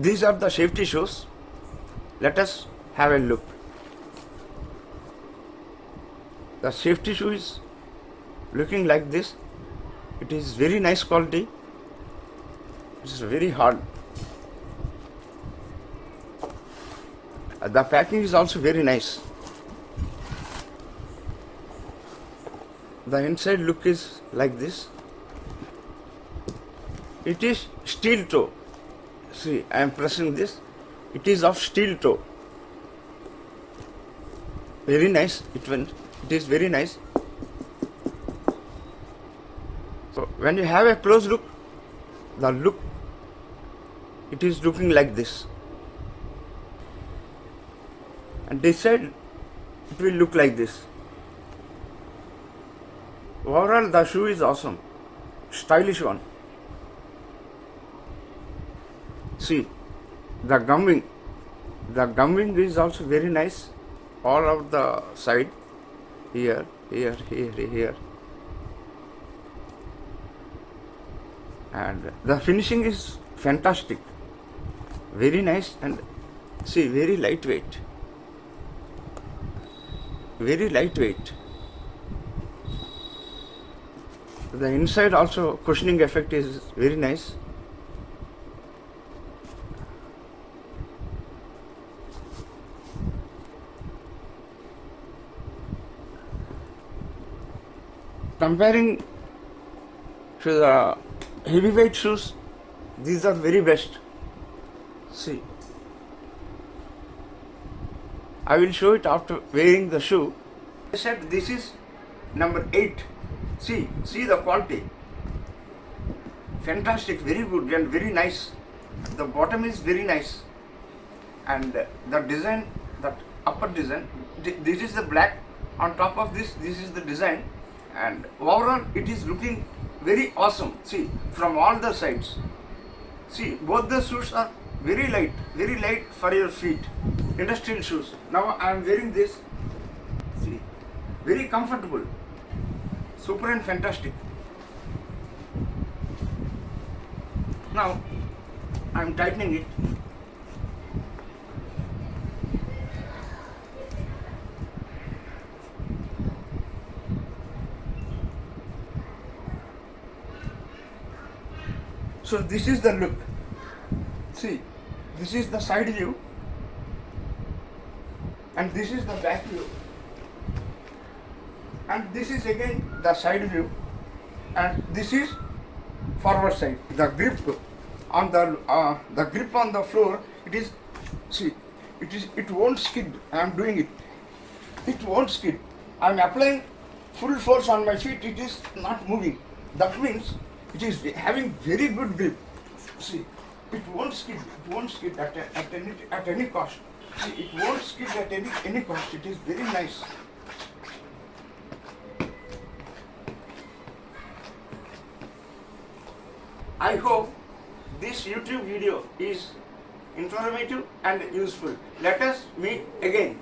these are the safety shoes. Let us have a look. The safety shoe is looking like this. It is very nice quality. It is very hard. The packing is also very nice. The inside look is like this. It is steel toe. See, I am pressing this. It is of steel toe. Very nice. It is very nice. So when you have a close look, it is looking like this. And this side, it will look like this. Overall, the shoe is awesome. Stylish one. See, the gumming. The gumming is also very nice. All of the side. Here. And the finishing is fantastic. Very nice, and see, very lightweight. Very lightweight. The inside also cushioning effect is very nice. Comparing to the heavyweight shoes, these are very best. See, I will show it after wearing the shoe. I said this is number 8. See the quality. Fantastic, very good and very nice. The bottom is very nice. And the design, that upper design, this is the black. On top of this is the design. And overall, it is looking very awesome. See, from all the sides. See, both the shoes are very light for your feet. Industrial shoes. Now I am wearing this. See, very comfortable. Super and fantastic. Now I am tightening it. So this is the look. See, this is the side view and this is the back view, and this is again the side view, and this is forward side. The grip on the floor, it is, see, it won't skid. I am doing it. It won't skid. I am applying full force on my feet. It is not moving. That means it is having very good grip. See, it won't skid. It won't skid at any cost. See, it won't skid at any cost. It is very nice. I hope this YouTube video is informative and useful. Let us meet again.